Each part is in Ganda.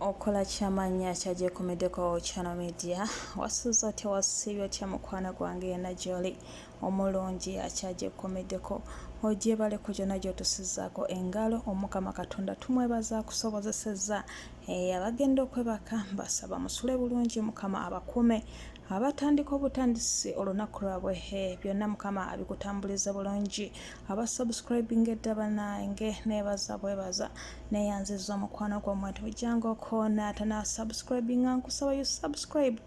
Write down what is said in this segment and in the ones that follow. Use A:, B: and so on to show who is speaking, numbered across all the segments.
A: okola kyamanya kyajekomeddeko Channel Media wasuza otya wasibye otya mukwano gwange na gy'oli omulungi akyajekomeddeko ogyebaleko gyonna gy'otusizaako engalo omukama katonda tumwebaza akusobozesezza abagenda okwebaka mbasaba musule bulungi mukama abakume abatandika obutandisi olunaku lwabwe byonna mukama abikutambuliza bulungi abasubscribing edda bannange neebaza bwebaza neeyanziza omukwano gwammwe tujjanga okoona tanasubscribinga nkusaba you subscribe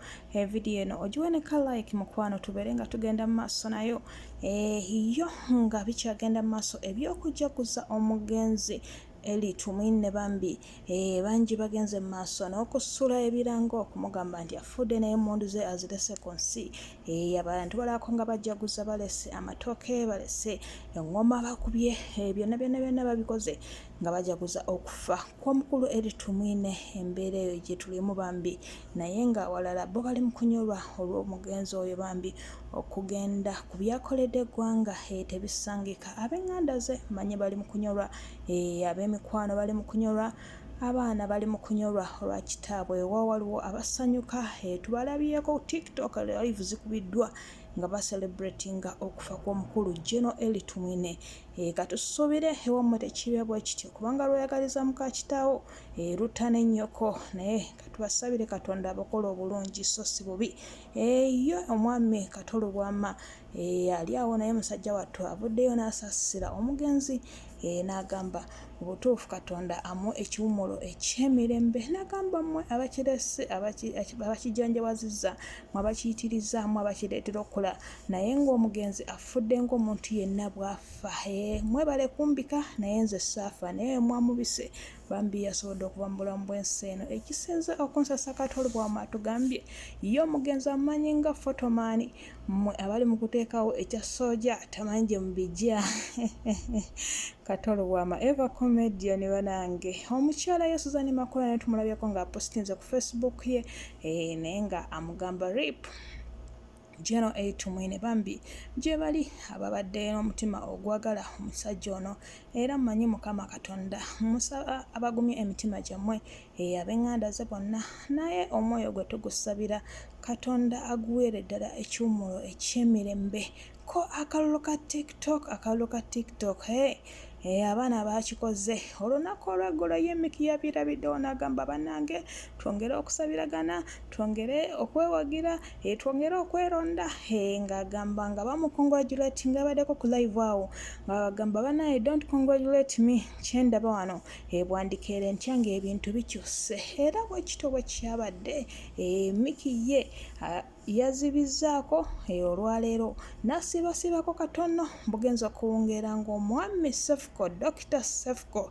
A: video eno ogiwe ne ka like mukwano tubeere nga tugenda mu maaso nayo yo nga bikyagenda mu maaso eby'okujjaguza omugenzi Eli tumwine bambi bangi bagenze mu maaso n'okusula ebirango okumugamba nti afudde naye emmundu ze azirese ku nsi abantu balako nga bajjaguza balese amatooke balese engoma bakubye byonna byonna babikoze nga bajaguza okufa kw'omukulu Eli tumwine embeera eyo gye tulimu bambi naye nga walala bo bali mu kunyolwa olw'omugenzi oyo bambi okugenda ku byakoledde eggwanga tebisangika ab'enganda ze manye bali mu kunyolwa ab'emikwano bali mu kunyolwa abaana bali mu kunyolwa olwa kitaabwe wa waliwo abasanyuka tubalabyeko TikTok live zikubiddwa nga baselebratinga okufa kw'omukulu General Eli tumwine katusuubire ewammwe tekibe bwe kityo kubanga lweyagaliza muka kitaawo lutta n'ennyoko naye katubasabire katonda abakola obulungi so si bubi yo omwami Katolo Bwama ali awo naye musajja wattu avuddeyo n'asaasira omugenzi n'agamba mu butuufu katonda amu ekiwumulo eky'emirembe n'agamba mmwe abakirese abakijjanjabazizza mwe abakiyitiriza mwe abakireetera okkola naye ng'omugenzi afudde ng'omuntu yenna bw'afa mwebale kumbika naye nze saafa naye mwamubise bambi yasobodde okuva mu bulamu bw'ensi eno ekisenze okunsasa Katolo Bwama atugambye ye omugenzi amanyi nga fotomaani mmwe abali mu kuteekawo ekya sooja tamanyi gye mubijja Katolo Bwama eva comedian banange omukyala ye Suzanne Makola ne tumulabyeko nga apostinze ku Facebook ye naye nga amugamba rip General Eli tumwine bambi gye bali ababadde n'omutima ogwagala omusajja ono era mmanyi mukama katonda musaba abagumye emitima gyammwe ab'enganda ze bonna naye omwoyo gwe tugusabira katonda aguweere ddala ekiwumulo eky'emirembe ko akalulu ka TikTok abaana bakikoze olunaku olw'eggulo ye Miki yabirabiddewo n'agamba bannange twongere okusabiragana twongere okwewagira twongere okweronda ng'agamba nga bamukongratulate nga baddeko ku live awo ng'agamba bannange don't congratulate me kyendaba wano bwandikeere ntya ng'ebintu bikyuse era bwe kito bwe kyabadde Miki ye yazibizzaako olwaleero n'asiibasiibako katono bugenza okuwungeera ng'omwami Dr. Sefco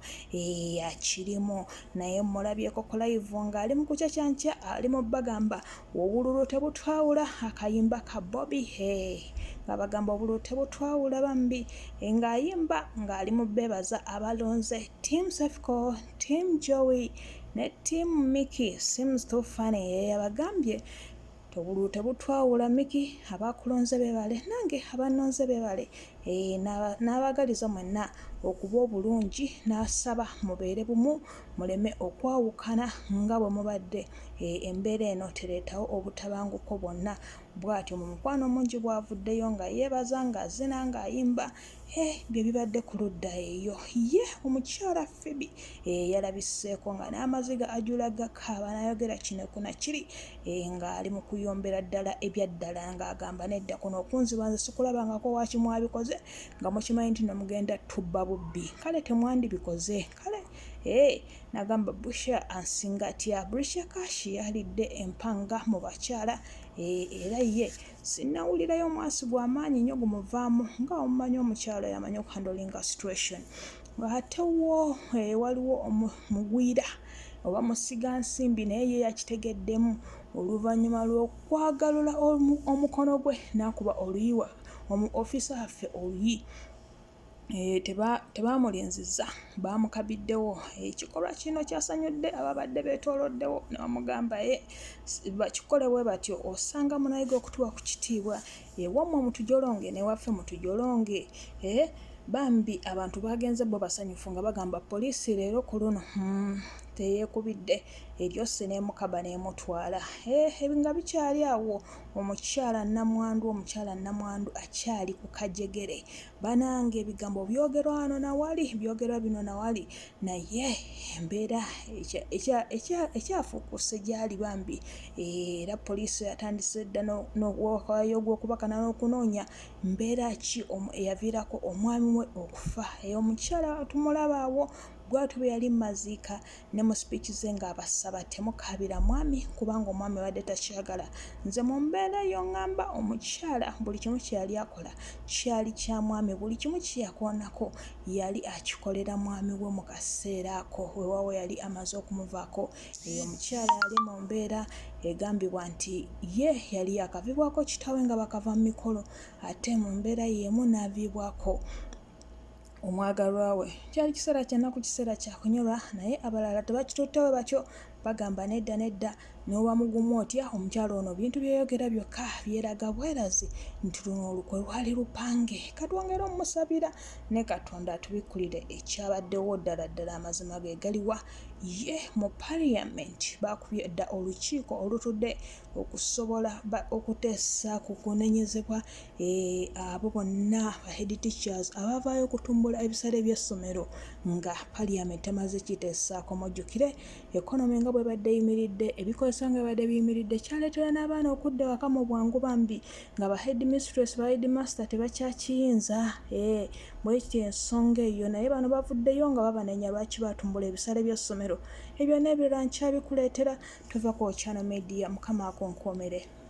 A: akirimu naye mulabyeko ku live ng'ali mu kucacyancya ali mu bagamba obululu tebutwawula akayimba ka Bobby ng'abagamba obululu tebutwawula bambi ng'ayimba ng'ali mu beebaza abalonze Team Sefco, Team Joey ne Team Miki seems too funny abagambye obululu tebutwawula Miki abakulonze beebale nange abanonze beebale n'abagaliza mwenna okuba obulungi n'asaba mubeere bumu muleme okwawukana nga bwe mubadde embeera eno tereetawo obutabanguko bwonna bw'atyo mu mukwano mungi bw'avuddeyo nga yeebaza ng'azina ng'ayimba bye bibadde ku ludda eyo ye omukyala Phoebe yalabiseeko nga n'amaziga ajula gakaaba n'ayogera kineku na kiri ng'ali mu kuyombera ddala ebyaddala ng'agamba nedda kuno okunziba nze sikulabangako wakimwabikoze nga mukimanyi nti nomugenda tubba bubbi kale temwandibikoze kale nagamba Busha ansingatya Busha Kashi yalidde empanga mu bakyala era ye sinnawulirayo omwasi gw'amaanyi nnyo gumuvaamu nga omumanyi omukyala yamanyi okuhandolinga situation ate waliwo mugwira oba musiga nsimbi naye ye yakitegeddemu oluvannyuma lw'okwagalula omukono gwe n'akuba oluyiwa omu ofisa waffe oluyi tebamulinzizza bamukabiddewo ekikolwa kino kyasanyudde ababadde beetooloddewo n'amugamba bakikole bwe batyo osanga munayiga okutuwa ku kitiibwa ewammwe mutujolonge newaffe mutujolonge bambi abantu bagenze bo basanyufu nga bagamba poliisi leero ku luno teyeekubidde eryosse n'emukaba n'emutwala. Nga bikyali awo omukyala Nnamwandu akyali ku kajegere. Banange ebigambo byogerwa wano nawali, byogerwa bino nawali, naye embeera ekyafuukuse gyali bambi. Era poliisi yatandise dda n'okuwakayo ogw'okubakana n'okunoonya mbeera ki eyaviirako omwami we okufa. Omukyala tumulaba awo bw'atyo bwe yali maziika ne mu sipiiki ze ng'abasaba temukaabira mwami kubanga omwami abadde takyagala. Nze mu mbeera eyo ŋŋamba omukyala buli kimu kye yali akola kyali kya mwami, buli kimu kye yakoonako yali akikolera mwami we mu kaseera ako weewaawo yali amaze okumuvaako. Omukyala yali mu mbeera egambibwa nti ye yali yakaviibwako kitaawe nga bakava mu mikolo ate mu mbeera y'emu n'aviibwako omwagalwa we. Kyali kiseera kya nnaku, kiseera kya kunyolwa, naye abalala tebakituttewo batyo, bagamba nedda n'owamugumu otya omukyala ono bintu byeyogera byokka byeraga bwerazi nti luno olukwe lwali lupange. Katwongere omusabira ne Katonda atubikkulire ekyabaddewo ddala amazima ge galiwa. Ye mu Parliament baakubye dda olukiiko olutudde okusobola okuteesa ku kunenyezebwa abo bonna ba head teachers abavaayo okutumbula ebisale by'essomero nga Parliament emaze kiteesaako. Mujjukire economy nga bwe badde eyimiridde, ebikozesa nga badde biyimiridde, kyaleetera n'abaana okudda waka mu bwangu bambi nga ba head mistress ba head master tebakyakiyinza. Bwekiti ensonga eyo, naye bano bavuddeyo nga babanenya lwaki batumbula ebisale by'essomero. Ebyo n'ebirala nkyabikuleetera. Tuva ku Channel Media, Mukama akonkoomere.